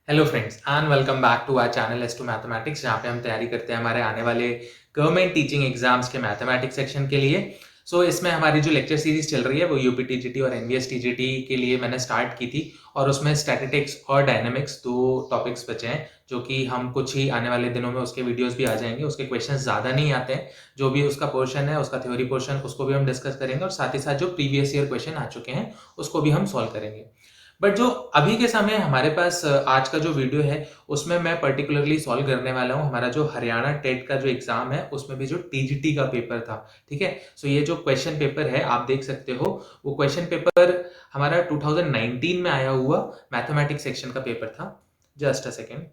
Hello friends and welcome back to our channel S two mathematics, जहाँ पे हम तैयारी करते हैं हमारे आने वाले गवर्नमेंट टीचिंग एग्जाम्स के मैथमेटिक्स सेक्शन के लिए। इसमें हमारी जो लेक्चर सीरीज चल रही है वो यूपी टीजीटी और एनवीएस टीजीटी के लिए मैंने स्टार्ट की थी, और उसमें स्टैटिस्टिक्स और डायनामिक्स दो टॉपिक्स बचे हैं, जो कि हम कुछ ही आने वाले दिनों में उसके वीडियोस भी आ जाएंगे। उसके क्वेश्चन ज़्यादा नहीं आते हैं, जो भी उसका पोर्शन है, उसका थ्योरी पोर्शन, उसको भी हम डिस्कस करेंगे, और साथ ही साथ जो प्रीवियस ईयर क्वेश्चन आ चुके हैं उसको भी हम सॉल्व करेंगे। बट जो अभी के समय हमारे पास आज का जो वीडियो है उसमें मैं पर्टिकुलरली सॉल्व करने वाला हूँ हमारा जो हरियाणा टेट का जो एग्जाम है, उसमें भी जो टीजीटी का पेपर था। ठीक है, ये जो क्वेश्चन पेपर है आप देख सकते हो, वो क्वेश्चन पेपर हमारा 2019 में आया हुआ मैथमेटिक्स सेक्शन का पेपर था। Just a second.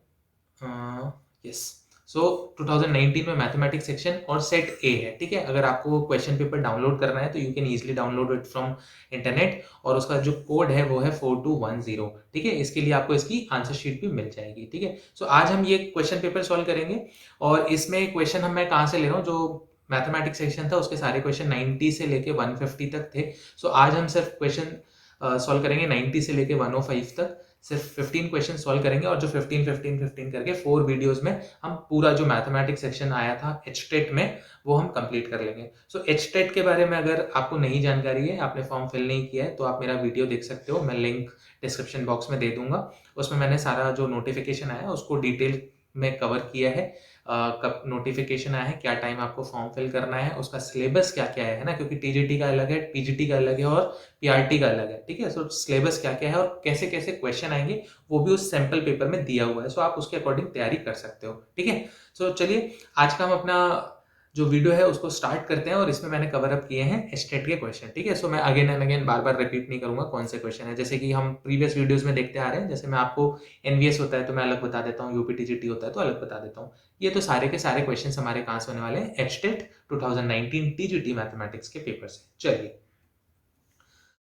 यस, सो 2019 में मैथमेटिक्स सेक्शन और सेट ए है। ठीक है, अगर आपको क्वेश्चन पेपर डाउनलोड करना है तो you can easily download it from internet, और उसका जो कोड है वो है 4210। ठीक है, इसके लिए आपको इसकी आंसर शीट भी मिल जाएगी। ठीक है, आज हम ये क्वेश्चन पेपर सॉल्व करेंगे, और इसमें क्वेश्चन हम मैं कहाँ से ले रहा हूँ, जो मैथमेटिक्स सेक्शन था उसके सारे क्वेश्चन 90 से लेके 150 तक थे। आज हम सिर्फ क्वेश्चन सॉल्व करेंगे 90 से लेके 105 तक, सिर्फ 15 क्वेश्चन सॉल्व करेंगे, और जो 15 15 15 करके 4 वीडियोस में हम पूरा जो मैथमेटिक्स सेक्शन आया था एचटेट में वो हम कंप्लीट कर लेंगे। एचटेट के बारे में अगर आपको नई जानकारी है, आपने फॉर्म फिल नहीं किया है, तो आप मेरा वीडियो देख सकते हो, मैं लिंक डिस्क्रिप्शन बॉक्स में दे दूंगा। उसमें मैंने सारा जो नोटिफिकेशन आया उसको डिटेल में कवर किया है। कब नोटिफिकेशन आया है, क्या टाइम आपको फॉर्म फिल करना है, उसका सिलेबस क्या क्या है ना, क्योंकि टीजीटी का अलग है, पीजीटी का अलग है, और पीआरटी का अलग है। ठीक है, सिलेबस क्या क्या है और कैसे कैसे क्वेश्चन आएंगे वो भी उस सैंपल पेपर में दिया हुआ है। आप उसके अकॉर्डिंग तैयारी कर सकते हो। ठीक है, चलिए आज का हम अपना जो वीडियो है उसको स्टार्ट करते हैं, और इसमें मैंने कवर अप किए हैं एस्टेट के क्वेश्चन। ठीक है, मैं again and again bar bar repeat नहीं करूंगा कौन से क्वेश्चन है, जैसे कि हम प्रीवियस वीडियोस में देखते आ रहे हैं। जैसे मैं आपको एनवीएस होता है तो मैं अलग बता देता हूँ, यूपीटीजीटी होता है तो अलग बता देता हूँ। ये तो सारे के सारे क्वेश्चन हमारे कहाँ से होने वाले हैं, एस्टेट 2019 टीजीटी मैथमेटिक्स के पेपर से। चलिए,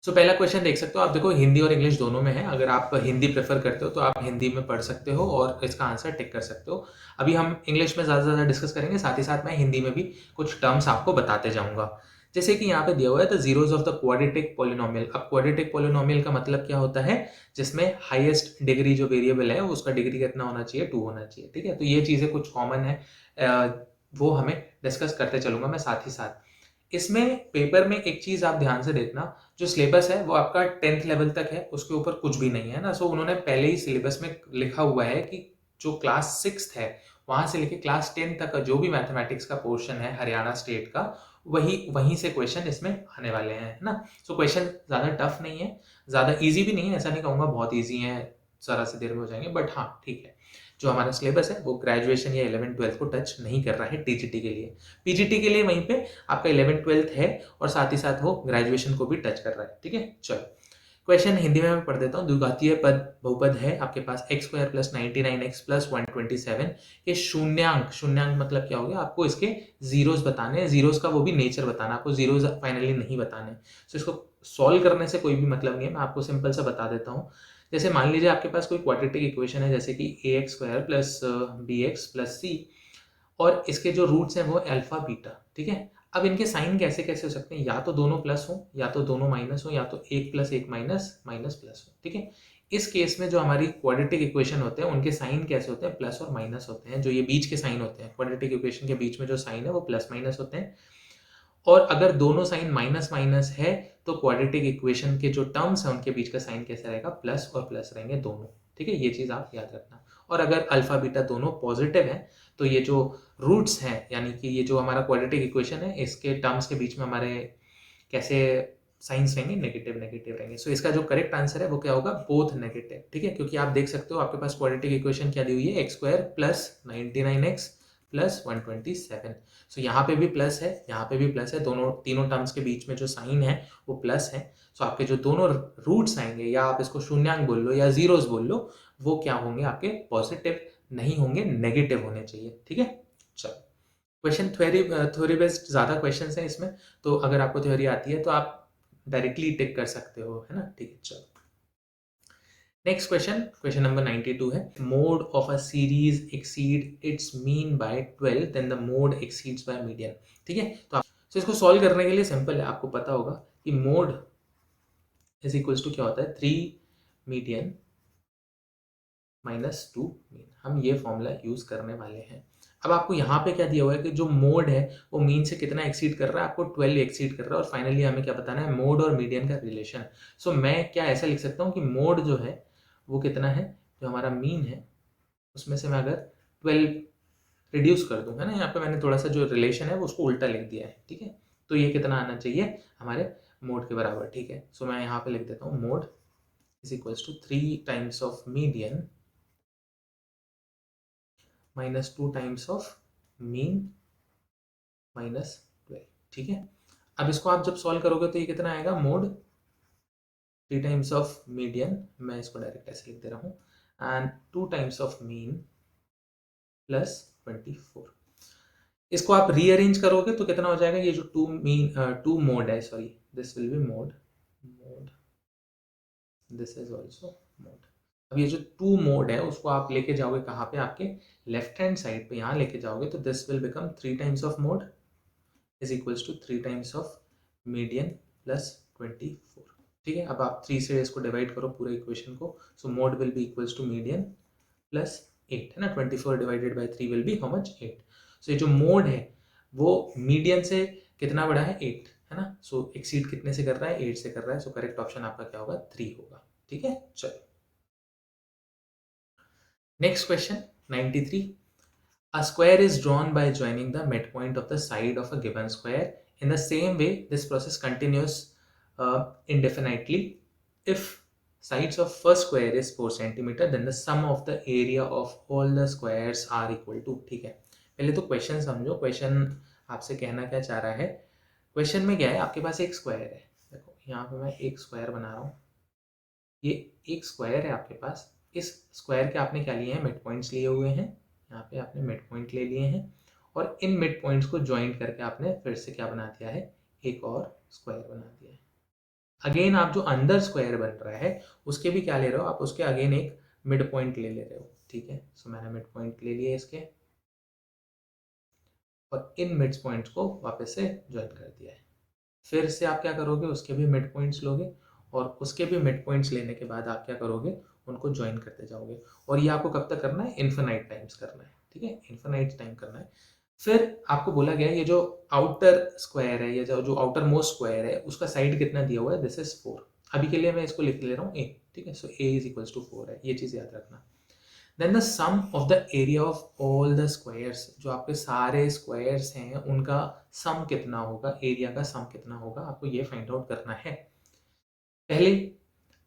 पहला क्वेश्चन देख सकते हो आप। देखो, हिंदी और इंग्लिश दोनों में है। अगर आप हिंदी प्रेफर करते हो तो आप हिंदी में पढ़ सकते हो और इसका आंसर टिक कर सकते हो। अभी हम इंग्लिश में ज़्यादा डिस्कस करेंगे, साथ ही साथ मैं हिंदी में भी कुछ टर्म्स आपको बताते जाऊंगा। जैसे कि यहाँ पे दिया हुआ है the zeros of the quadratic polynomial. अब क्वाड्रेटिक पॉलिनोमियल का मतलब क्या होता है, जिसमें हाईएस्ट डिग्री जो वेरिएबल है उसका डिग्री कितना होना चाहिए, 2 होना चाहिए। ठीक है, तो ये चीज़ें कुछ कॉमन है, वो हमें डिस्कस करते चलूंगा मैं साथ ही साथ। इसमें पेपर में एक चीज आप ध्यान से देखना, जो सिलेबस है वो आपका 10th लेवल तक है, उसके ऊपर कुछ भी नहीं है ना। उन्होंने पहले ही सिलेबस में लिखा हुआ है कि जो क्लास 6 है वहां से लेके क्लास 10 तक का जो भी मैथमेटिक्स का पोर्शन है हरियाणा स्टेट का, वही वहीं से क्वेश्चन इसमें आने वाले हैं, है ना। क्वेश्चन ज्यादा टफ नहीं है, ज्यादा इजी भी नहीं है, ऐसा नहीं कहूंगा बहुत इजी है, जरा सी देर में हो जाएंगे, बट हाँ ठीक है। जो हमारा सिलेबस है वो ग्रेजुएशन या 11th 12th को टच नहीं कर रहा है टीजीटी के लिए। पीजीटी के लिए वहीं पे आपका 11th 12th है, और साथ ही साथ वो ग्रेजुएशन को भी टच कर रहा है। ठीक है, चलो क्वेश्चन हिंदी में मैं पढ़ देता हूँ। द्विघातीय पद बहुपद है आपके पास x square plus 99x plus 127 के शून्यांक। शून्यांक मतलब क्या हो गया, आपको इसके जीरोस बताने हैं, जीरोस का वो भी नेचर बताना, आपको जीरोस फाइनली नहीं बताने। इसको सॉल्व करने से कोई भी मतलब नहीं है, मैं आपको सिंपल सा बता देता हूँ। जैसे मान लीजिए आपके पास कोई क्वाड्रेटिक इक्वेशन है, जैसे कि ax square plus bx plus c, और इसके जो रूट्स हैं वो अल्फा बीटा। ठीक है, अब इनके साइन कैसे कैसे हो सकते हैं, या तो दोनों प्लस हो, या तो दोनों माइनस हो, या तो एक प्लस एक माइनस माइनस प्लस हो। ठीक है, इस केस में जो हमारी क्वाड्रेटिक इक्वेशन होते हैं उनके साइन कैसे होते हैं, प्लस और माइनस होते हैं। जो ये बीच के साइन होते हैं, क्वाड्रेटिक इक्वेशन के बीच में जो साइन है वो प्लस माइनस होते हैं, और अगर दोनों साइन माइनस माइनस है तो क्वाड्रेटिक इक्वेशन के जो टर्म्स हैं उनके बीच का साइन कैसे रहेगा, प्लस और प्लस रहेंगे दोनों। ठीक है, ये चीज आप याद रखना। और अगर अल्फा बीटा दोनों पॉजिटिव है तो ये जो रूट्स हैं, यानी कि ये जो हमारा क्वाड्रेटिक इक्वेशन है इसके टर्म्स के बीच में हमारे कैसे साइंस रहेंगे, नेगेटिव नेगेटिव रहेंगे। इसका जो करेक्ट आंसर है वो क्या होगा, बोथ नेगेटिव। ठीक है, क्योंकि आप देख सकते हो आपके पास क्वाड्रेटिक इक्वेशन क्या दी हुई है, x square plus 99x plus 127। यहाँ पे भी प्लस है, यहाँ पे भी प्लस है, दोनों तीनों टर्म्स के बीच में जो साइन है वो प्लस है। आपके जो दोनों रूट्स आएंगे, या आप इसको शून्यांक बोल लो या जीरोस बोल लो, वो क्या होंगे, आपके पॉजिटिव नहीं होंगे, नेगेटिव होने चाहिए। ठीक है, चलो क्वेश्चन थ्योरी बेस्ड ज्यादा क्वेश्चंस हैं इसमें, तो अगर आपको थ्योरी आती है तो आप डायरेक्टली टिक कर सकते हो, है ना। ठीक है, चलो नेक्स्ट क्वेश्चन, क्वेश्चन नंबर 92 है, mode of a series exceed its mean by 12 then the mode exceeds by median. ठीक है, इसको सॉल्व करने के लिए सिंपल है, आपको पता होगा कि मोड इज इक्वल्स टू क्या होता है, 3 मीडियन -2 मीन, हम ये फॉर्मूला यूज़ करने वाले हैं। अब आपको यहाँ पे क्या दिया हुआ है कि जो मोड है वो मीन से कितना एक्सीड कर रहा है, आपको 12 एक्सीड कर रहा है, और फाइनली हमें क्या बताना है, मोड और मीडियन का रिलेशन। सो मैं क्या ऐसा लिख सकता हूँ कि मोड जो है वो कितना है, जो हमारा मीन है उसमें से मैं अगर 12 रिड्यूस कर दूँ, है ना, यहाँ पे मैंने थोड़ा सा जो रिलेशन है वो उसको उल्टा लिख दिया है, ठीक है। तो ये कितना आना चाहिए हमारे मोड के बराबर, ठीक है। सो मैं यहाँ पे लिख देता हूँ mode is equals to 3 times of median -2 times of mean -12, ठीक है। अब इसको आप जब सॉल्व करोगे तो ये कितना आएगा, मोड 3 टाइम्स ऑफ मीडियन, मैं इसको डायरेक्ट ऐसे लिख दे रहा हूँ, and 2 times of mean plus 24। इसको आप रीअरेंज करोगे तो कितना हो जाएगा, ये जो टू मोड है, sorry this will B mode, this is also mode. अब ये जो टू मोड है उसको आप लेके जाओगे कहाँ पे, आपके लेफ्ट हैंड साइड पे यहाँ लेके जाओगे तो this will become 3 times of mode is equals to 3 times of median plus 24, ठीक है। अब आप 3 से इसको डिवाइड करो पूरे इक्वेशन को, so mode will be equals to median plus 8, है ना, 24 divided by 3 will be how much, 8। So ये जो मोड है वो मीडियन से कितना बड़ा है, 8, है ना। सो एक्सीड कितने से कर रहा है, 8 से कर रहा है, सो करेक्ट ऑप्शन आपका क्या होगा, 3 होगा, ठीक है। चलो next question 93। A square is drawn by joining the midpoint of the side of a given square. In the same way, this process continues indefinitely. If sides of first square is 4 centimeter, then the sum of the area of all the squares are equal to, ठीक है। पहले तो question समझो, question आपसे कहना क्या चाह रहा है। क्वेश्चन में क्या है, आपके पास एक स्क्वायर है, देखो यहाँ पे मैं एक स्क्वायर बना रहा हूँ, ये एक स्क्वायर है आपके पास। इस स्क्वायर के आपने क्या लिए हैं, मिड पॉइंट्स लिए हुए हैं, यहाँ पे आपने मिड पॉइंट ले लिए हैं, और इन मिड पॉइंट्स को ज्वाइन करके आपने फिर से क्या बना दिया है, एक और स्क्वायर बना दिया है। अगेन आप जो अंदर स्क्वायर बन रहा है उसके भी क्या ले रहे हो, आप उसके अगेन एक मिड पॉइंट ले रहे हो, ठीक है। सो मैंने मिड पॉइंट ले लिए इसके, और इन मिड पॉइंट्स को वापस से ज्वाइन कर दिया है। फिर से आप क्या करोगे, उसके भी मिड पॉइंट्स लोगे, और उसके भी मिड पॉइंट्स लेने के बाद आप क्या करोगे, उनको ज्वाइन करते जाओगे। और ये आपको कब तक करना है, इन्फिनाइट टाइम्स करना है, ठीक है, इन्फिनाइट टाइम करना है। फिर आपको बोला गया है ये जो आउटर स्क्वायर है, ये जो आउटर मोस्ट स्क्वायर है उसका साइड कितना दिया हुआ है, दिस इज 4। अभी के लिए मैं इसको लिख ले रहा हूँ a, ठीक है। So a is equals to 4 है, ये चीज़ याद रखना। Then the sum of the area of all the squares, जो आपके सारे स्क्वायर्स हैं उनका सम कितना होगा, एरिया का सम कितना होगा, आपको ये फाइंड आउट करना है। पहले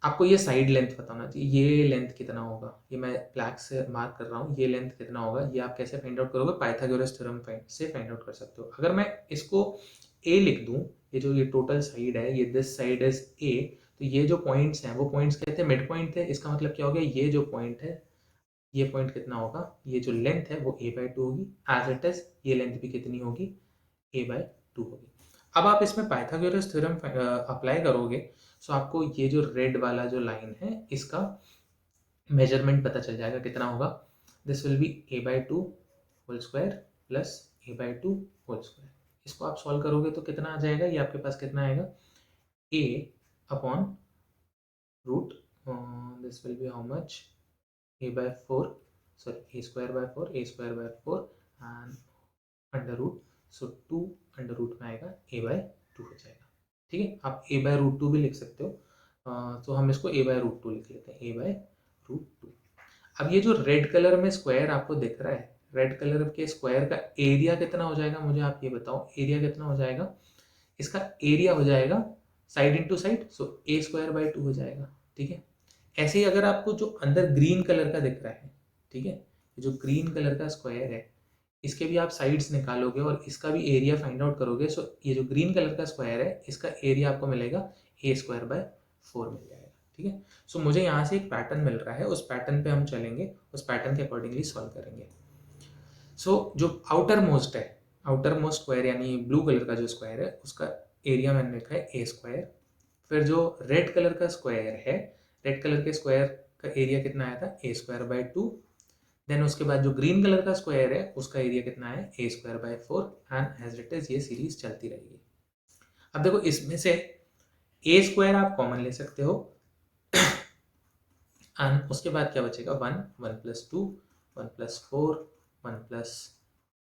आपको ये साइड लेंथ पता होना चाहिए, ये लेंथ कितना होगा, ये मैं ब्लैक से मार्क कर रहा हूँ, ये लेंथ कितना होगा, ये आप कैसे फाइंड आउट करोगे, पाइथागोरस थ्योरम से फाइंड आउट कर सकते हो। अगर मैं इसको a लिख दूँ, ये जो ये टोटल साइड है, ये दिस साइड इज a, तो ये जो पॉइंट्स हैं वो पॉइंट्स कहते हैं मिड पॉइंट थे। इसका मतलब क्या हो गया, ये जो पॉइंट है, ये पॉइंट कितना होगा, ये जो लेंथ है वो a/2 होगी, एज इट इज ये लेंथ भी कितनी होगी, a/2 होगी। अब आप इसमें पाइथागोरस थ्योरम अप्लाई करोगे, सो आपको ये जो रेड वाला जो लाइन है इसका मेजरमेंट पता चल जाएगा कितना होगा, this will be a/2 whole square plus a/2 whole square. इसको आप सॉल्व करोगे तो कितना आ जाएगा, ये आपके पास कितना आएगा, a upon root, this will be how much, a/4, sorry a square by 4, a square by 4 and under root, so 2 under root में आएगा a/2 हो जाएगा, ठीक है। आप a/√2 भी लिख सकते हो, तो हम इसको a/√2 लिख लेते हैं, a/√2। अब ये जो रेड कलर में स्क्वायर आपको दिख रहा है, रेड कलर के स्क्वायर का एरिया कितना हो जाएगा, मुझे आप ये बताओ, एरिया कितना हो जाएगा, इसका एरिया हो जाएगा side into side, so a² by 2 हो जाएगा, ठीक है। ऐसे ही अगर आपको जो अंदर ग्रीन कलर का दिख रहा है, ठीक है, जो ग्रीन कलर का स्क्वायर है इसके भी आप साइड्स निकालोगे और इसका भी एरिया फाइंड आउट करोगे, सो ये जो ग्रीन कलर का स्क्वायर है इसका एरिया आपको मिलेगा a² by 4 मिल जाएगा, ठीक है। सो मुझे यहाँ से एक पैटर्न मिल रहा है, उस पैटर्न पे हम चलेंगे, उस पैटर्न के अकॉर्डिंगली सॉल्व करेंगे। सो जो आउटर मोस्ट है, आउटर मोस्ट स्क्वायर यानी ब्लू कलर का जो स्क्वायर है उसका एरिया मैंने लिखा है a²। फिर जो रेड कलर का स्क्वायर है, रेड कलर के स्क्वायर का एरिया कितना आया था, a²by 2। देन उसके बाद जो ग्रीन कलर का स्क्वायर है उसका एरिया कितना है, a²by 4, and as it is ये सीरीज चलती रहेगी। अब देखो इसमें से a² आप कॉमन ले सकते हो, एंड उसके बाद क्या बचेगा 1, 1 + 2, 1 + 4, 1 +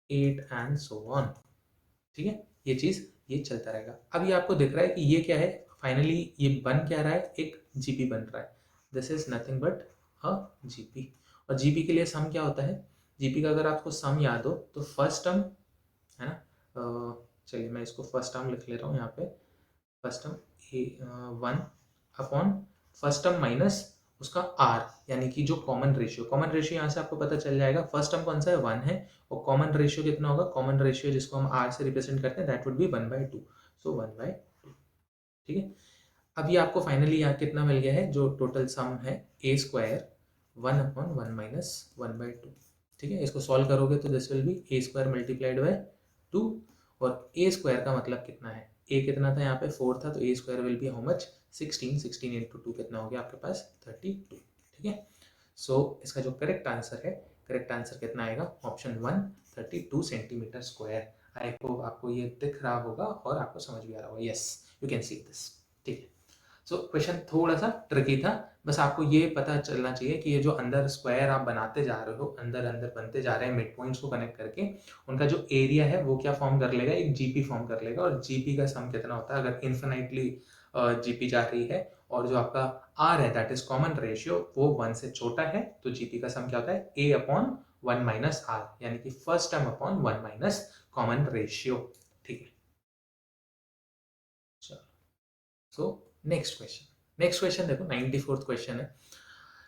8 एंड सो ऑन। ठीक है, ये चीज़ ये चलता रहेगा। अब ये आपको दिख रहा है कि ये क्या है, फाइनली ये बन क्या रहा है, एक जीपी बन रहा है। This is nothing but a GP. और जीपी के लिए सम क्या होता है, जीपी का अगर आपको सम याद हो तो फर्स्ट टर्म है ना, चलिए मैं इसको फर्स्ट टर्म लिख ले रहा हूँ यहाँ पे। फर्स्ट टर्म ए 1 अपॉन फर्स्ट टर्म माइनस उसका आर, यानी कि जो कॉमन रेशियो यहाँ से आपको पता चल जाएगा। फर्स्ट टर्म कौन सा है, 1 है, और कॉमन रेशियो कितना होगा, कॉमन रेशियो जिसको हम आर से रिप्रेजेंट करते हैं दैट वुड बी 1/2, सो 1/2। ठीक है, अब ये आपको फाइनली यहाँ कितना मिल गया है, जो टोटल सम है a² 1/1 - 1/2। ठीक है, इसको सॉल्व करोगे तो दिस विल बी a² × 2, और a² का मतलब कितना है, a कितना था यहाँ पे 4 था, तो a² will be how much 16, 16 × 2 कितना हो गया आपके पास 32। ठीक है, सो इसका जो करेक्ट आंसर है, करेक्ट आंसर कितना आएगा, ऑप्शन 1 32 cm²। आई होप आपको ये दिख रहा होगा और आपको समझ भी आ रहा होगा। Yes, you can see this. ठीक है, सो क्वेश्चन थोड़ा सा ट्रिकी था, बस आपको ये पता चलना चाहिए कि ये जो अंदर स्क्वायर आप बनाते जा रहे हो, अंदर अंदर बनते जा रहे हैं मिड पॉइंट्स को कनेक्ट करके, उनका जो एरिया है वो क्या फॉर्म कर लेगा, एक जीपी फॉर्म कर लेगा। और जीपी का सम कितना होता है, अगर इन्फिनाइटली जीपी जा रही है और जो आपका आर है दैट इज कॉमन रेशियो वो 1 से छोटा है, तो जीपी का सम क्या होता है a/1 - r, यानी कि first term upon 1 - common ratio. ठीक है, चलो सो नेक्स्ट क्वेश्चन देखो, 94th क्वेश्चन है।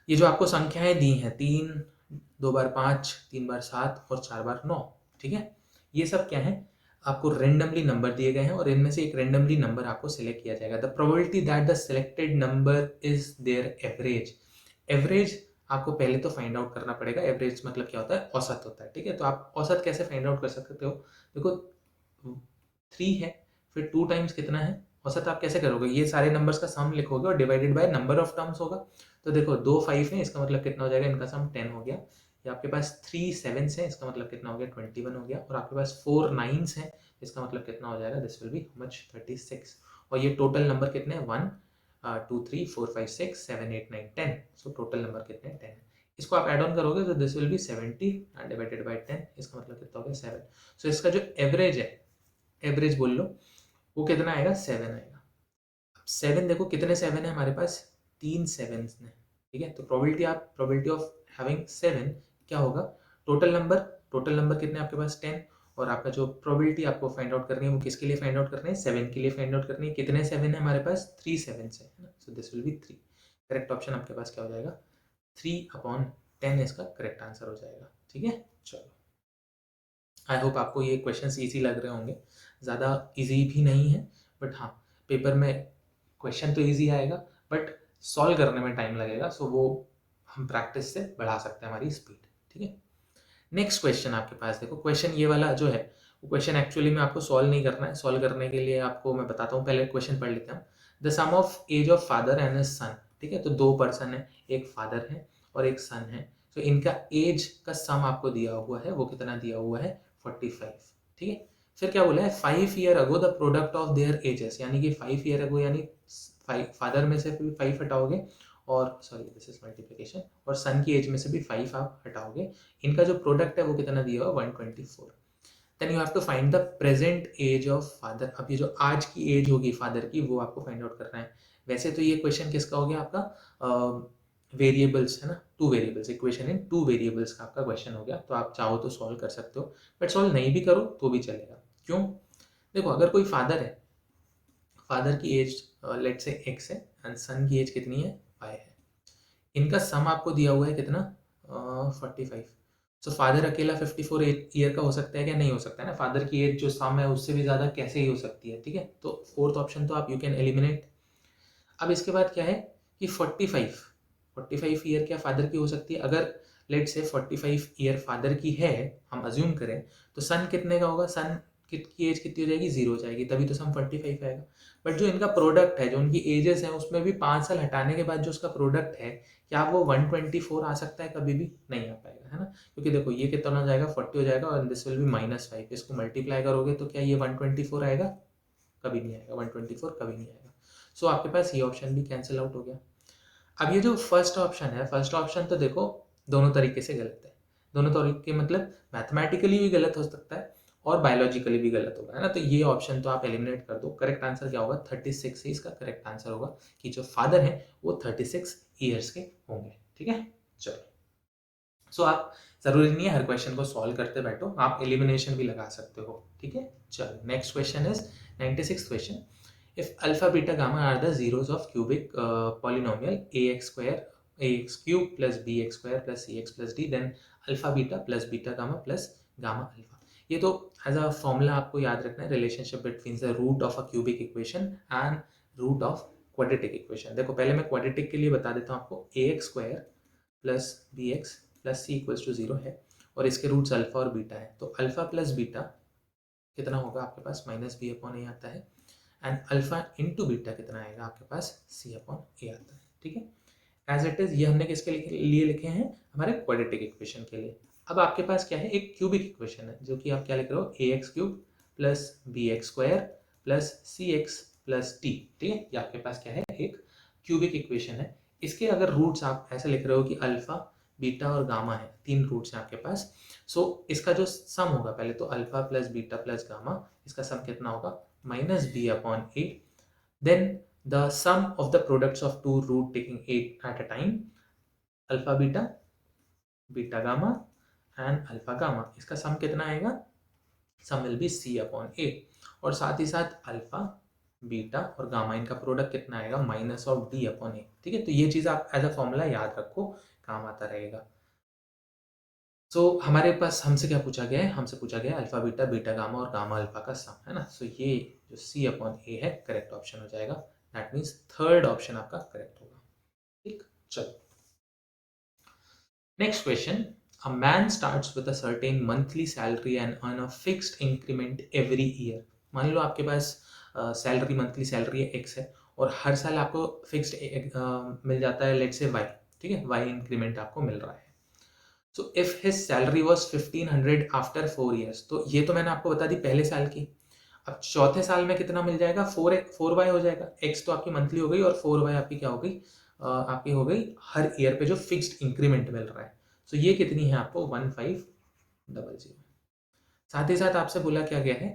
ये जो आपको संख्याएं दी हैं 3, 2 बार 5, 3 बार 7 और 4 बार 9, ठीक है, ये सब क्या है, आपको रेंडमली नंबर दिए गए हैं और इनमें से एक रेंडमली नंबर आपको सिलेक्ट किया जाएगा। The probability that the selected number is there average. Average आपको पहले तो फाइंड आउट करना पड़ेगा। एवरेज मतलब क्या होता है, औसत होता है। ठीक है, तो आप औसत कैसे फाइंड आउट कर सकते हो, देखो 3 है, फिर 2 टाइम्स कितना है, औसत आप कैसे करोगे, ये सारे नंबर्स का सम लिखोगे और divided by number of terms होगा। तो देखो 2 5 है, इसका मतलब कितना हो जाएगा, इनका सम 10 हो गया। या आपके पास 3 7 है, इसका मतलब कितना हो गया 21 हो गया। और आपके पास 4 9 है, इसका मतलब कितना हो जाएगा, दिस विल बी मच 36। और ये टोटल नंबर कितने हैं, 1 2 3 4 5 6 7 8 9 10। सो टोटल नंबर कितने हैं 10। इसको आप ऐड ऑन करोगे तो this will B 70 divided by 10, इसका मतलब कितना हो गया 7। सो इसका जो एवरेज है, एवरेज बोल लो, वो कितना आएगा 7 आएगा। 7 देखो कितने 7 है हमारे पास, 3 7 ने। ठीक है, तो प्रोबेबिलिटी ऑफ हैविंग 7 क्या होगा, टोटल नंबर कितने आपके पास 10, और आपका जो प्रोबेबिलिटी आपको फाइंड आउट करनी है वो किसके लिए फाइंड आउट करनी है, 7 के लिए फाइंड आउट करनी है। कितने 7 है हमारे पास, 3 7 है ना, so this will B 3। Correct option आपके पास क्या हो जाएगा, 3/10 इसका करेक्ट आंसर हो जाएगा। ठीक है, चलो आई होप आपको ये क्वेश्चंस इजी लग रहे होंगे। ज़्यादा इजी भी नहीं है, बट हाँ पेपर में क्वेश्चन तो इजी आएगा बट सॉल्व करने में टाइम लगेगा, सो वो हम प्रैक्टिस से बढ़ा सकते हैं हमारी स्पीड। ठीक है, नेक्स्ट क्वेश्चन आपके पास देखो, क्वेश्चन ये वाला जो है वो क्वेश्चन एक्चुअली में आपको सॉल्व नहीं करना है। सॉल्व करने के लिए आपको मैं बताता हूँ, पहले क्वेश्चन पढ़ लेते हैं। The sum of age of father and his son. ठीक है, तो 2 पर्सन है, एक फादर है और एक सन है। तो इनका एज का सम आपको दिया हुआ है, वो कितना दिया हुआ है 45। ठीक है, फिर क्या बोला है, 5 year ago the product of their edges, यानी कि 5 ईयर अगो यानी फादर में से भी 5 हटाओगे, और सॉरी दिस इज मल्टीप्लिकेशन, और सन की एज में से भी 5 आप हटाओगे, इनका जो प्रोडक्ट है वो कितना दिया हुआ 124। Then you have to find the present age of father. अब ये जो आज की एज होगी फादर की वो आपको फाइंड आउट करना है। वैसे तो ये क्वेश्चन किसका हो गया आपका, वेरिएबल्स है ना, 2 वेरिएबल्स, इक्वेशन इन 2 वेरिएबल्स का आपका क्वेश्चन हो गया। तो आप चाहो तो सॉल्व कर सकते हो, बट सॉल्व नहीं भी करो तो भी चलेगा। क्यों, देखो अगर कोई फादर है, फादर की एज लेट से x है एंड सन की एज कितनी है y है, इनका सम आपको दिया हुआ है कितना 45। सो फादर अकेला 54 ईयर का हो सकता है क्या, नहीं हो सकता है ना, फादर की एज जो सम है उससे भी ज़्यादा कैसे ही हो सकती है। ठीक है, तो 4th ऑप्शन तो आप यू कैन एलिमिनेट। अब इसके बाद क्या है कि 45 ईयर क्या फादर की हो सकती है, अगर लेट से 45 ईयर फादर की है, हम अज्यूम करें, तो सन कितने का होगा, सन की एज कितनी हो जाएगी 0 हो जाएगी, तभी तो सम 45 आएगा। बट जो इनका प्रोडक्ट है, जो उनकी एजेस हैं, उसमें भी 5 साल हटाने के बाद जो उसका प्रोडक्ट है, क्या वो 124 आ सकता है, कभी भी नहीं आ पाएगा, है ना। क्योंकि देखो ये कितना हो जाएगा 40 हो जाएगा और दिस विल बी -5, इसको मल्टीप्लाई करोगे तो क्या ये 124 आएगा, कभी नहीं आएगा, 124 कभी नहीं आएगा। सो आपके पास ये ऑप्शन भी कैंसिल आउट हो गया। अब ये जो फर्स्ट ऑप्शन है, फर्स्ट ऑप्शन तो देखो दोनों तरीके से गलत है। दोनों तरीके मतलब मैथमेटिकली भी गलत हो सकता है और बायोलॉजिकली भी गलत होगा, है ना। तो ये ऑप्शन तो आप एलिमिनेट कर दो। करेक्ट आंसर क्या होगा? 36 ही इसका करेक्ट आंसर होगा कि जो फादर है वो 36 ईयर्स के होंगे। ठीक है, चलो। सो आप जरूरी नहीं है हर क्वेश्चन को सॉल्व करते बैठो, आप एलिमिनेशन भी लगा सकते हो। ठीक है, चलो next question is 96th question. If alpha, beta, gamma are the zeros of cubic polynomial ax square ax cube plus bx square plus cx plus d, then alpha beta plus beta gamma plus gamma alpha. ये तो as a formula आपको याद रखना है, relationship between the root of a cubic equation and root of quadratic equation. देखो पहले मैं quadratic के लिए बता देता हूँ आपको। ax square plus bx plus c equals to 0 है और इसके रूट्स अल्फा और बीटा है। तो अल्फा प्लस बीटा कितना होगा आपके पास? माइनस बी अपॉन ए आता है, एंड अल्फा इंटू बीटा कितना आएगा आपके पास? सी अपॉन ए आता है। ठीक है, एज इट इज। ये हमने किसके लिए लिखे हैं? हमारे क्वाड्रेटिक इक्वेशन के लिए। अब आपके पास क्या है? एक क्यूबिक इक्वेशन है, जो कि आप क्या लिख रहे हो? A x cube plus b x square plus c x plus d. ठीक है, ये आपके पास क्या है? एक क्यूबिक इक्वेशन है। इसके अगर रूट्स आप ऐसे लिख रहे हो कि अल्फा, बीटा और गामा है, तीन रूट्स हैं आपके पास। सो इसका जो सम होगा, पहले तो alpha plus beta plus gamma, इसका सम कितना होगा? minus b upon a. Then the sum of the products of two root taking a at a time, alpha beta, beta gamma and alpha gamma, इसका sum कितना आएगा? Sum will be c upon a। और साथ ही साथ alpha, beta और gamma, इनका product कितना आएगा? Minus of d upon a। ठीक है, तो ये चीज आप एज अ फॉर्मूला याद रखो, काम आता रहेगा। सो हमारे पास हमसे क्या पूछा गया है? हमसे पूछा गया है अल्फा बीटा, बीटा गामा और गामा अल्फा का सम, है ना। सो ये जो सी अपॉन ए है करेक्ट ऑप्शन हो जाएगा। दैट मीन्स थर्ड ऑप्शन आपका करेक्ट होगा। ठीक, चलो next question. A man starts with a certain monthly salary and earn a fixed increment every year. मान लो आपके पास सैलरी, मंथली सैलरी है एक्स है और हर साल आपको फिक्स्ड मिल जाता है, लेट्स से वाई। ठीक है, वाई इंक्रीमेंट आपको मिल रहा है। So if his salary was 1500 after 4 years, तो ये तो मैंने आपको बता दी पहले साल की। अब चौथे साल में कितना मिल जाएगा? 4y हो जाएगा। x तो आपकी मंथली हो गई और 4y आपकी क्या हो गई? आपकी हो गई हर ईयर पे जो फिक्स्ड इंक्रीमेंट मिल रहा है। सो ये कितनी है आपको? 1500। साथ ही साथ आपसे बोला क्या गया है?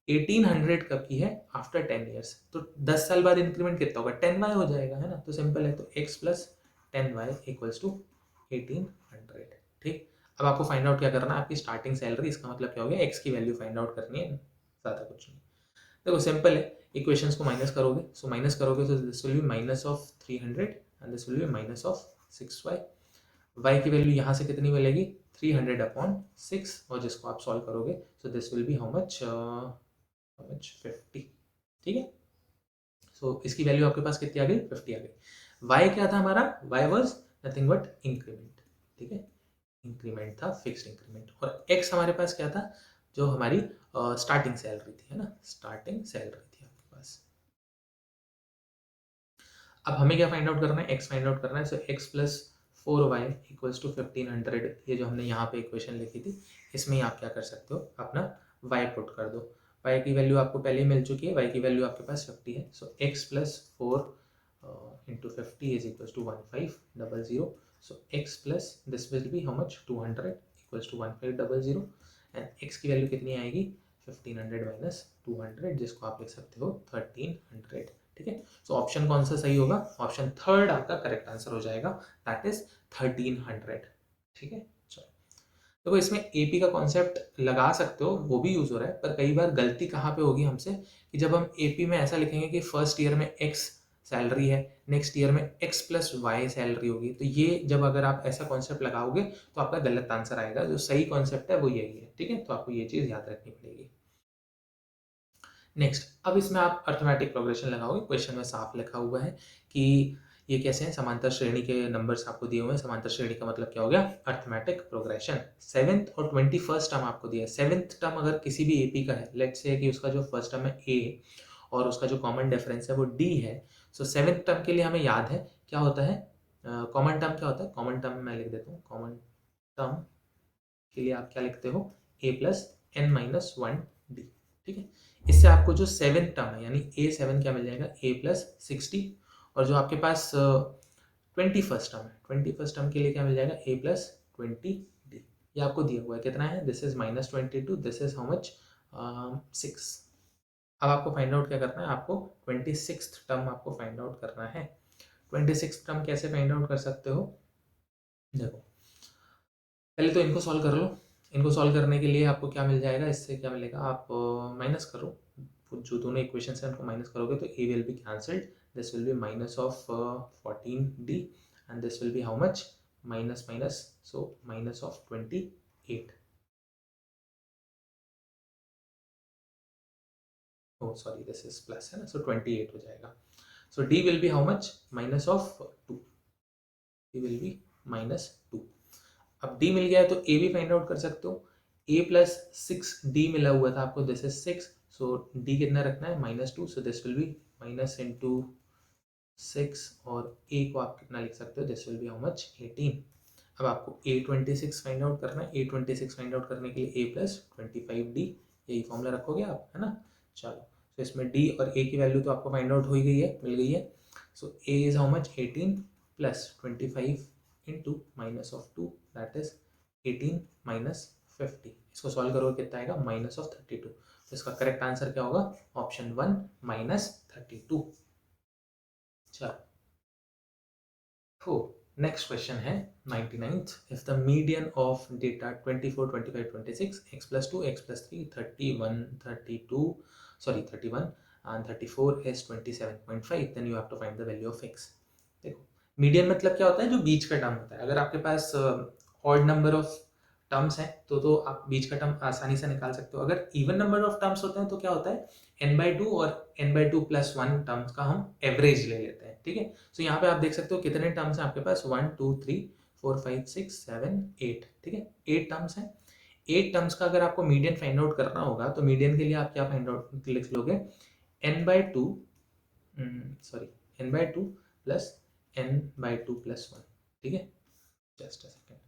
1800 कब की है? After 10 years. तो 10 साल बाद इंक्रीमेंट कितना होगा? 10y हो जाएगा, है ना। तो सिंपल है, तो x plus 10y equals to 1800। ठीक, अब आपको फाइंड आउट क्या करना है? आपकी स्टार्टिंग सैलरी, इसका मतलब क्या हो गया? x की वैल्यू फाइंड आउट करनी है, ज़्यादा कुछ नहीं। देखो सिंपल है, इक्वेशंस को माइनस करोगे, सो माइनस करोगे तो this will B minus of 300 and this will B minus of 6y। y की वैल्यू यहाँ से कितनी मिलेगी? 300 अपॉन 6, और जिसको आप सॉल्व करोगे so this will be how much? 50। ठीक है, सो इसकी वैल्यू आपके पास कितनी आ गई? 50 आ गई। y क्या था हमारा? y was nothing but increment. ठीक है, इंक्रीमेंट था, फिक्स्ड इंक्रीमेंट। और x हमारे पास क्या था? जो हमारी स्टार्टिंग सैलरी थी, है ना, स्टार्टिंग सैलरी थी आपके पास। अब हमें क्या फाइंड आउट करना है? x फाइंड आउट करना है। So x plus 4y equals to 1500, ये जो हमने यहाँ पे इक्वेशन लिखी थी, इसमें ही आप क्या कर सकते हो? अपना y पुट कर दो। y की वैल्यू आपको पहले ही मिल चुकी है, y की वैल्यू आपके पास 50 है। So x plus 4 into 50 is equals to 1500। So x plus this will be how much? 200 equals to 1500, and x की वैल्यू कितनी आएगी? 1500 माइनस 200, जिसको आप लिख सकते हो 1300। ठीक है, सो ऑप्शन कौन सा सही होगा? ऑप्शन थर्ड आपका करेक्ट आंसर हो जाएगा, दैट इज 1300। ठीक है, चलो देखो इसमें एपी का कॉन्सेप्ट लगा सकते हो, वो भी यूज हो रहा है, पर कई बार गलती कहाँ पे होगी हमसे कि जब हम एपी में ऐसा लिखेंगे कि फर्स्ट ईयर में एक्स सैलरी है, नेक्स्ट ईयर में एक्स प्लस वाई सैलरी होगी, तो ये जब अगर आप ऐसा कॉन्सेप्ट लगाओगे तो आपका गलत आंसर आएगा। जो सही कॉन्सेप्ट है वो यही है। ठीक है, तो आपको ये चीज याद रखनी पड़ेगी। नेक्स्ट, अब इसमें आप अर्थमेटिक प्रोग्रेशन लगाओगे। क्वेश्चन में साफ लिखा हुआ है कि ये कैसे हैं? समांतर श्रेणी के नंबर्स आपको दिए हुए हैं। समांतर श्रेणी का मतलब क्या हो गया? Arithmetic progression. 7th और 21st टर्म आपको दिया है। 7th टर्म अगर किसी भी एपी का है, लेट्स से कि उसका जो फर्स्ट टर्म है ए और उसका जो कॉमन डिफरेंस है वो डी है। सो 7th टर्म के लिए हमें याद है क्या होता है? कॉमन टर्म क्या होता है? कॉमन टर्म मैं लिख देता हूँ। कॉमन टर्म के लिए आप क्या लिखते हो? ए प्लस एन माइनस 1 डी। ठीक है, इससे आपको जो 7th टर्म है यानी A7 क्या मिल जाएगा? A प्लस 60, और जो आपके पास 21st टर्म है, 21st टर्म के लिए क्या मिल जाएगा, a प्लस 20d, ये आपको दिया हुआ है कितना है, this is -22, this is how much, 6। अब आपको फाइंड आउट क्या करना है, आपको 26th टर्म आपको फाइंड आउट करना है। 26th टर्म कैसे फाइंड आउट कर सकते हो, देखो पहले तो इनको सॉल्व कर लो। इनको सॉल्व करने के लिए आपको क्या मिल जाएगा, इससे क्या मिलेगा, आप माइनस करो, जो दोनों इक्वेशन है उनको माइनस करोगे तो a will be cancelled, this will B minus of 14d and this will be how much, minus minus, so minus of 28, oh sorry this is plus है ना, so 28 हो जाएगा। so d will be how much, minus of 2, d will be -2। अब d मिल गया है तो a भी find out कर सकते हो, a प्लस 6d मिला हुआ था आपको, दिस इज 6, सो d कितना रखना है, -2, so this will B minus into 6 और a को आप कितना लिख सकते हो, this will be how much, 18। अब आपको a26 फाइंड आउट करना है, a26 फाइंड आउट करने के लिए a प्लस 25d, यही फॉर्मूला रखोगे आप, है ना। चलो तो इसमें d और a की वैल्यू तो आपको फाइंड आउट हो ही गई है, मिल गई है। So a is how much, 18 plus 25 into minus of 2, that is 18 minus 50। इसको सॉल्व करोगे कितना आएगा, माइनस ऑफ 32। तो इसका करेक्ट आंसर क्या होगा, ऑप्शन 1 -32। चलो तो नेक्स्ट क्वेश्चन है 99th, if the median of data 24, 25, 26, x plus 2, x plus 3, 31, 32, sorry 31 and 34 is 27.5, then you have to find the value of x। देखो मीडियन मतलब क्या होता है, जो बीच का टर्म होता है। अगर आपके पास ऑड नंबर ऑफ टर्म्स हैं तो आप बीच का टर्म आसानी से निकाल सकते हो। अगर इवन नंबर ऑफ टर्म्स होते हैं तो क्या होता है, n/2 और n/2+1 टर्म्स का हम एवरेज ले लेते हैं, ठीक है। सो यहाँ पे आप देख सकते हो कितने टर्म्स हैं आपके पास, 1 2 3 4 5 6 7 8, ठीक है, 8 टर्म्स हैं। 8 टर्म्स का अगर आपको मीडियन फाइंड आउट करना होगा तो मीडियन के लिए आप क्या फाइंड आउट लिख लोगे, n/2 sorry n/2 plus n/2+1, ठीक है। जस्ट अ सेकेंड,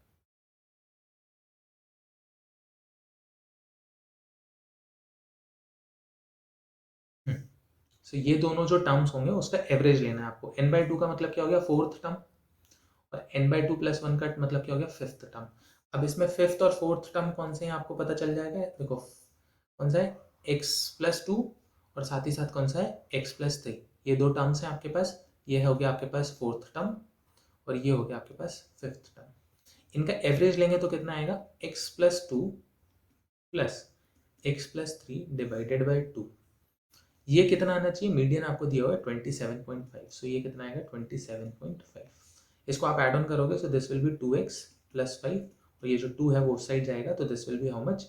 सो ये दोनों जो टर्म्स होंगे उसका एवरेज लेना है आपको। n/2 का मतलब क्या हो गया, 4th टर्म, और n/2+1 का मतलब क्या हो गया, 5th टर्म। अब इसमें 5th और 4th टर्म कौन से हैं आपको पता चल जाएगा, देखो कौन सा है, x+2 और साथ ही साथ कौन सा है, x+3, ये दो टर्म्स हैं आपके पास। ये हो गया आपके पास 4th टर्म और ये हो गया आपके पास 5th टर्म। इनका एवरेज लेंगे तो कितना आएगा, x+2 plus x+3 divided by 2, ये कितना आना चाहिए, मीडियन आपको दिया हुआ है 27.5, सो ये कितना आएगा 27.5। इसको आप ऐड ऑन करोगे so this will B 2x plus 5, और ये जो 2 है वो उस साइड जाएगा तो this will be how much,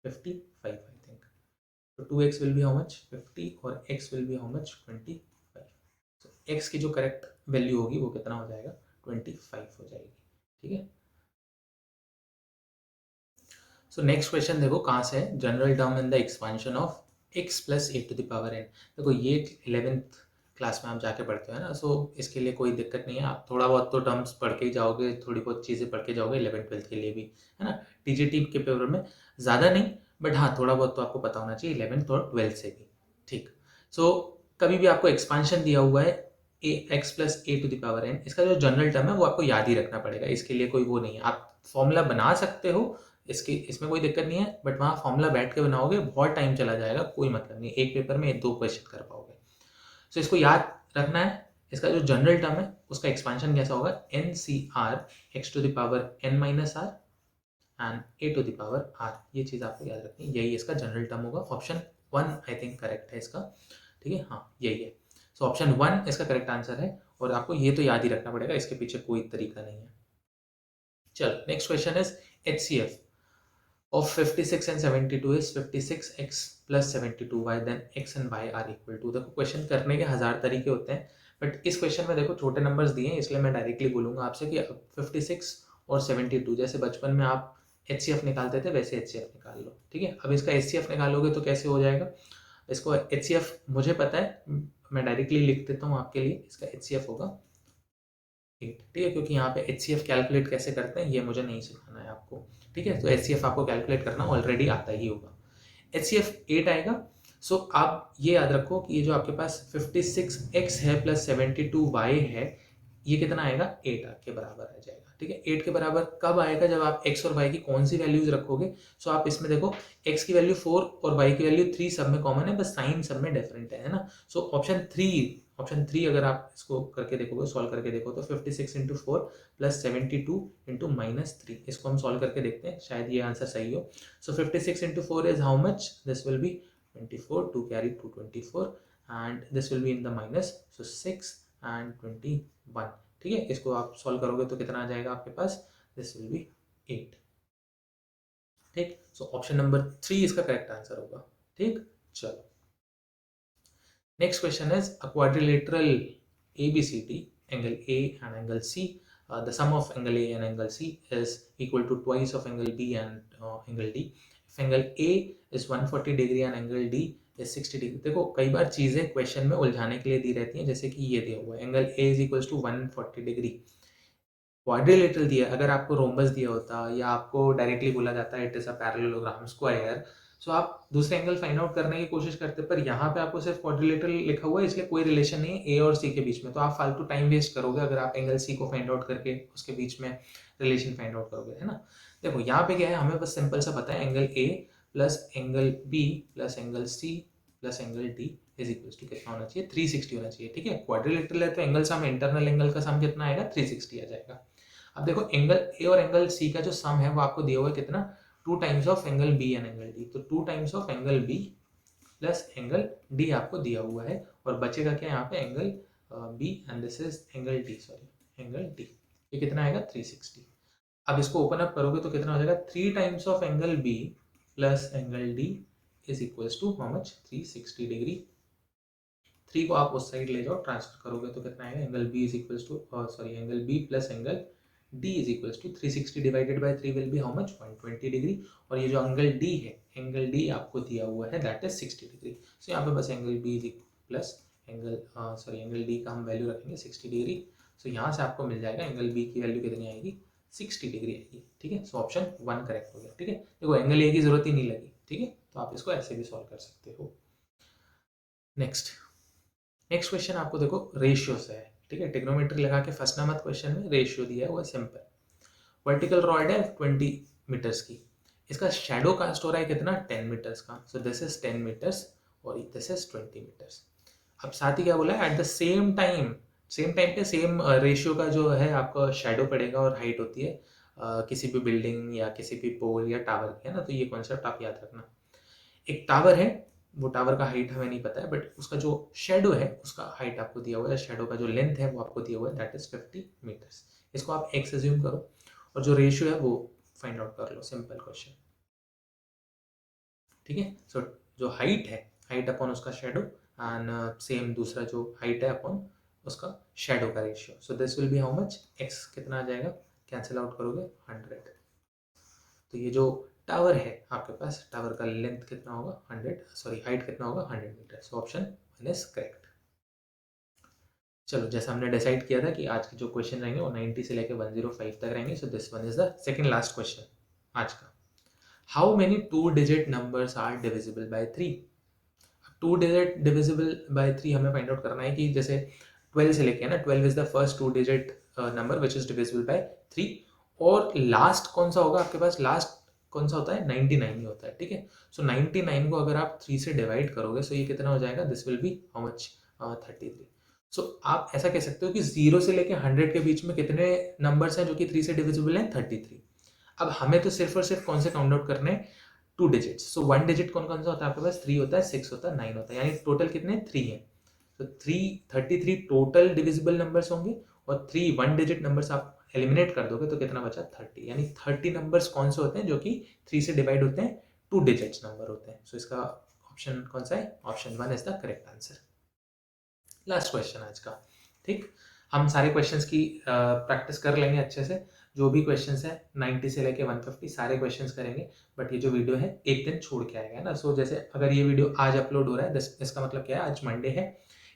55 I think. तो 2x will be how much 50 और x will be how much 25। So x की जो करेक्ट वैल्यू होगी वो कितना हो जाएगा, 25 हो जाएगी, ठीक है। सो नेक्स्ट क्वेश्चन देखो कहाँ से है, general term in the expansion of x plus a to the power n। देखो ये 11th क्लास में आप जाके पढ़ते हो ना, सो इसके लिए कोई दिक्कत नहीं है, आप थोड़ा बहुत तो टर्म्स पढ़ के ही जाओगे, थोड़ी बहुत चीज़ें पढ़ के जाओगे 11th 12th के लिए भी, है ना। टीजीटी के पेपर में ज़्यादा नहीं, बट हाँ थोड़ा बहुत तो आपको पता होना चाहिए 11th और 12th से भी, ठीक। सो कभी भी आपको एक्सपांशन दिया हुआ है x plus a to the power n, इसका जो जनरल टर्म है वो आपको याद ही रखना पड़ेगा, इसके लिए कोई वो नहीं है। आप फॉर्मूला बना सकते हो, इसमें कोई दिक्कत नहीं है, बट वहाँ फॉर्मूला बैठ के बनाओगे बहुत टाइम चला जाएगा, कोई मतलब नहीं, एक पेपर में 2 क्वेश्चन कर पाओगे। सो इसको याद रखना है, इसका जो जनरल टर्म है उसका एक्सपांशन कैसा होगा, NCR x to the power n minus r and a to the power r, ये चीज़ आपको याद रखनी है, यही इसका जनरल टर्म होगा। ऑप्शन 1 आई थिंक करेक्ट है इसका, ठीक है, हाँ यही है। सो ऑप्शन 1 इसका करेक्ट आंसर है, और आपको ये तो याद ही रखना पड़ेगा, इसके पीछे कोई तरीका नहीं है। चलो next question is HCF of 56 and 72 is 56x plus 72y, then x and y are equal to। देखो क्वेश्चन करने के 1000 तरीके होते हैं, बट इस क्वेश्चन में देखो छोटे नंबर्स दिए हैं, इसलिए मैं डायरेक्टली बोलूंगा आपसे कि 56 और 72, जैसे बचपन में आप HCF निकालते थे वैसे HCF निकाल लो, ठीक है। अब इसका HCF निकालोगे तो कैसे हो जाएगा, इसको HCF मुझे पता है, मैं डायरेक्टली लिख देता हूँ आपके लिए, इसका HCF होगा 8, ठीक है, क्योंकि यहाँ पे HCF कैलकुलेट कैसे करते हैं ये मुझे नहीं सिखाना है आपको, ठीक है। तो HCF आपको कैलकुलेट करना ऑलरेडी आता ही होगा। HCF 8 आएगा, सो आप ये याद रखो कि ये जो आपके पास 56x है प्लस 72y है, ये कितना आएगा 8 के बराबर आ जाएगा। ठीक है, 8 के बराबर कब आएगा, जब आप x और y की कौन सी वैल्यूज रखोगे। सो आप इसमें देखो x की वैल्यू 4 और y की वैल्यू 3 सब में कॉमन है, बस साइन सब में डिफरेंट है ना। सो ऑप्शन 3 अगर आप इसको करके देखोगे, सॉल्व करके देखो तो 56 इंटू 4 प्लस 72 इंटू -3, इसको हम सॉल्व करके देखते हैं, शायद ये आंसर सही हो। सो 56 into 4 is how much, this will B 24, 2 carry 2 24 and this will be in the minus, so 6 and 21। ठीक है, इसको आप सॉल्व करोगे तो कितना आ जाएगा आपके पास, दिस विल बी 8। ठीक, सो ऑप्शन नंबर 3 इसका करेक्ट आंसर होगा। ठीक, चलो next question is a quadrilateral ABCD, angle A and angle C, the sum of angle A and angle C is equal to twice of angle B and angle D। if angle A is 140 degree and angle D is 60 degree। देखो कई बार चीजें question में उलझाने के लिए दी रहती हैं, जैसे कि ये दिया हुआ है angle A is equals to 140 degree, quadrilateral दिया, अगर आपको रोम्बस दिया होता या आपको डायरेक्टली बोला जाता है it is a parallelogram square, so आप दूसरे एंगल फाइंड आउट करने की कोशिश करते, पर यहाँ पे आपको सिर्फ क्वाड्रिलेटरल लिखा हुआ है, इसलिए कोई रिलेशन नहीं है ए और सी के बीच में, तो आप फालतू टाइम वेस्ट करोगे अगर आप एंगल सी को फाइंड आउट करके उसके बीच में रिलेशन फाइंड आउट करोगे, है ना। देखो यहाँ पे क्या है, हमें बस सिंपल सा पता है angle A plus angle B plus angle C plus angle D is equal to कितना होना चाहिए, 360 होना चाहिए। ठीक है, क्वाड्रिलेटरल है तो एंगल सम, इंटरनल एंगल का सम कितना आएगा, 360 आ जाएगा। अब देखो एंगल ए और एंगल सी का जो सम है वो आपको दिया हुआ है कितना, 2 times of angle B and angle D, तो 2 times of angle B plus angle D आपको दिया हुआ है, और बचेगा क्या यहाँ पे, angle B and this is angle D, sorry angle D, ये कितना आएगा 360। अब इसको ओपन अप करोगे तो कितना हो जाएगा, 3 times of angle B plus angle D is equals to how much, 360 degree. 3 को आप उस साइड ले जाओ, ट्रांसफर करोगे तो कितना आएगा, angle B is equals to, sorry angle B plus angle d is equals to 360 divided by 3 will be how much, 120 degree, और ये जो एंगल d है, एंगल d आपको दिया हुआ है दैट इज 60 डिग्री। सो यहाँ पे बस angle b is plus angle angle d का हम वैल्यू रखेंगे 60 डिग्री। सो यहाँ से आपको मिल जाएगा एंगल b की वैल्यू कितनी आएगी, 60 डिग्री आएगी। ठीक है, सो ऑप्शन 1 करेक्ट हो गया। ठीक है, देखो एंगल a की जरूरत ही नहीं लगी। ठीक है, तो आप इसको ऐसे भी सॉल्व कर सकते हो। नेक्स्ट क्वेश्चन आपको देखो रेशियो से है। ठीक है, ट्रिग्नोमेट्री लगा के फंसना मत, क्वेश्चन में रेशियो दिया है वो सिंपल। वर्टिकल रॉड है 20 मीटर्स की, इसका शेडो कास्ट हो रहा है कितना, 10 मीटर्स का, सो दिस इज 10 मीटर्स और दिस इज 20 मीटर्स। अब साथ ही क्या बोला है, एट द सेम टाइम पे सेम रेशियो का जो है आपका शेडो पड़ेगा और हाइट होती है किसी भी बिल्डिंग या किसी भी पोल या टावर की, है ना। तो ये कॉन्सेप्ट आप याद रखना। एक टावर है, वो टावर का हाइट हमें नहीं पता है, बट उसका जो शेडो है उसका हाइट आपको दिया हुआ है, शेडो का जो लेंथ है वो आपको दिया हुआ है दैट इज 50 मीटर्स। इसको आप एक्स एज्यूम करो और जो रेशियो है वो फाइंड आउट कर लो, सिंपल क्वेश्चन। ठीक है, सो जो हाइट है, हाइट अपॉन उसका शेडो, एंड सेम दूसरा जो हाइट है अपॉन उसका शेडो का ratio, so this will be how much, x कितना आ जाएगा, कैंसिल आउट करोगे 100। तो ये जो टावर है आपके पास, टावर का लेंथ कितना होगा 100, सॉरी हाइट कितना होगा 100 meter, so option 1 is correct. चलो जैसा हमने डिसाइड किया था कि आज के जो क्वेश्चन रहेंगे वो 90 से लेकर 105 तक रहेंगे, so this one is the second last question आज का। How many 2 digit numbers are divisible by 3। 2 digit divisible by 3 हमें फाइंड आउट करना है कि जैसे 12 से लेके, ना 12 is the first 2 digit number which is divisible by 3, और लास्ट कौन सा होगा आपके पास, लास्ट कौन सा होता है, 99 ही होता है। ठीक है, सो 99 को अगर आप 3 से डिवाइड करोगे सो ये कितना हो जाएगा, this will be how much, 33। सो आप ऐसा कह सकते हो कि 0 से लेके 100 के बीच में कितने नंबर्स हैं जो कि 3 से डिविजिबल हैं, 33। अब हमें तो सिर्फ और सिर्फ कौन से काउंट आउट करने हैं, 2 डिजिट्स। सो 1 डिजिट कौन कौन सा होता है आपके पास, 3 होता है, 6 होता है, 9 होता है, यानी टोटल कितने 3 है। तो 33 टोटल डिविजिबल नंबर्स होंगे, और 3 1 डिजिट नंबर्स आप एलिमिनेट कर दोगे तो कितना बचा 30, यानी 30 नंबर्स कौन से होते हैं जो कि 3 से डिवाइड होते हैं, 2 डिजिट्स नंबर होते हैं। सो इसका ऑप्शन कौन सा है, option 1 is the correct answer. Last question आज का। ठीक, हम सारे क्वेश्चंस की प्रैक्टिस कर लेंगे अच्छे से, जो भी क्वेश्चंस है 90 से लेके 150 सारे क्वेश्चंस करेंगे, बट ये जो वीडियो है एक दिन छोड़ के आएगा, है ना। सो जैसे अगर ये वीडियो आज अपलोड हो रहा है, इसका मतलब क्या है, आज मंडे है,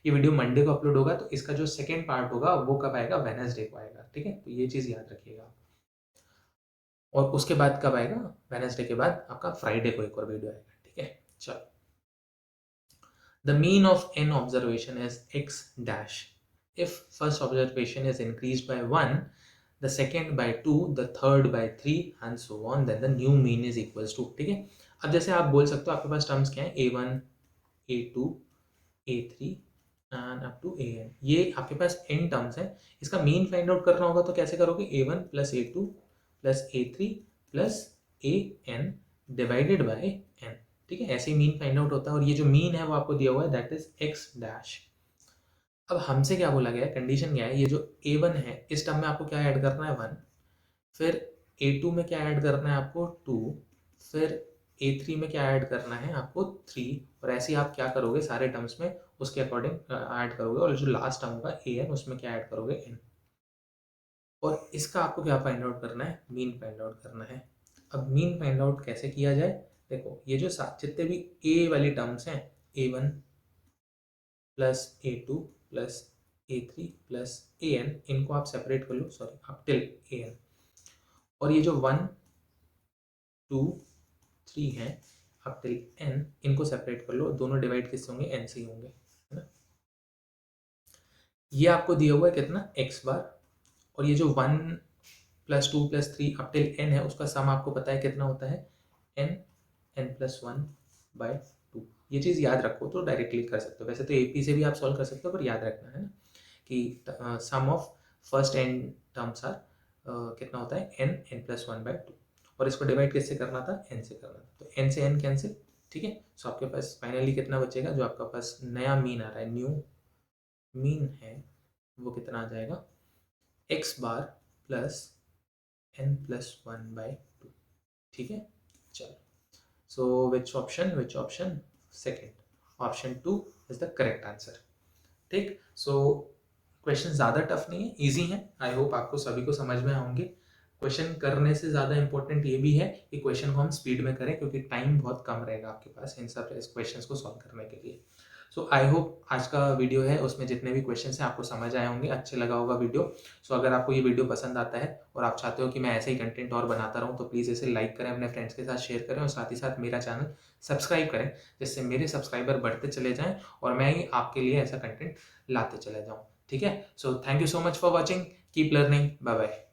ये वीडियो मंडे को अपलोड होगा, तो इसका जो सेकेंड पार्ट होगा वो कब आएगा, वेडनेसडे को आएगा। ठीक है, तो ये चीज़ याद रखिएगा। और उसके बाद कब आएगा, वेडनेसडे के बाद आपका फ्राइडे को एक और वीडियो आएगा। ठीक है, चलो। The mean of n observation is x dash. If first observation is increased by 1, the second by 2, the third by 3 and so on, then the new mean is equals to, ठीक है। अब जैसे आप बोल सकते हो आपके पास टर्म्स क्या है, a1 a2 a3 and up to an, ये आपके पास n टर्म्स है। इसका मीन फाइंड आउट करना होगा तो कैसे करोगे, a1 plus a2 plus a3 plus an divided by n, ठीक है। ऐसे ही मीन फाइंड आउट होता है और ये जो मीन है वो आपको दिया हुआ है, दैट इज x डैश। अब हमसे क्या बोला गया है, कंडीशन क्या है, ये जो a1 है इस टर्म में आपको क्या ऐड करना है 1, फिर a2 में क्या ऐड करना है आपको 2, फिर a3 में क्या ऐड करना है आपको 3, और ऐसे ही आप क्या करोगे सारे टर्म्स में उसके अकॉर्डिंग ऐड करोगे, और जो लास्ट टर्म होगा an उसमें क्या ऐड करोगे n, और इसका आपको क्या फाइंड आउट करना है, मीन फाइंड आउट करना है। अब मीन फाइंड आउट कैसे किया जाए, देखो ये जो जितने भी a वाली टर्म्स हैं, a1 plus a2 plus a3 plus an, इनको आप सेपरेट कर लो, सॉरी आप टिल an, और ये जो 1 2 3 हैं आप टिल n, इनको सेपरेट कर लो, दोनों डिवाइड किससे होंगे, n से ही होंगे, है ना। ये आपको दिया हुआ है कितना, x बार, और ये जो 1 plus 2 plus 3 up till n है उसका सम आपको पता है कितना होता है, n प्लस 1 बाय 2। ये चीज़ याद रखो तो डायरेक्टली कर सकते हो, वैसे तो AP से भी आप सॉल्व कर सकते हो, पर याद रखना है ना कि sum of first n terms are कितना होता है, n प्लस 1 बाय 2, और इसको डिवाइड किससे करना था, n से करना था, तो n से n कैंसिल, ठीक है। सो आपके पास फाइनली कितना बचेगा, जो आपका पास नया मीन आ रहा है, न्यू मीन है, वो कितना आ जाएगा, x बार प्लस n प्लस 1 बाय 2, ठीक है। चलो, so which option, second, option 2 is the correct answer, ठीक। so क्वेश्चन ज़्यादा टफ नहीं है, इजी है, आई होप आपको सभी को समझ में आएंगे। क्वेश्चन करने से ज़्यादा इंपॉर्टेंट ये भी है कि क्वेश्चन को हम स्पीड में करें, क्योंकि टाइम बहुत कम रहेगा आपके पास इन सब क्वेश्चंस को सॉल्व करने के लिए। सो आई होप आज का वीडियो है उसमें जितने भी क्वेश्चन हैं आपको समझ आए होंगे, अच्छे लगा होगा वीडियो। सो अगर आपको ये वीडियो पसंद आता है और आप चाहते हो कि मैं ऐसे ही कंटेंट और बनाता रहूँ, तो प्लीज़ इसे लाइक करें, अपने फ्रेंड्स के साथ शेयर करें, और साथ ही साथ मेरा चैनल सब्सक्राइब करें, जिससे मेरे सब्सक्राइबर बढ़ते चले जाएँ और मैं ही आपके लिए ऐसा कंटेंट लाते चले जाऊँ, ठीक है। So thank you so much for watching, keep learning, bye bye.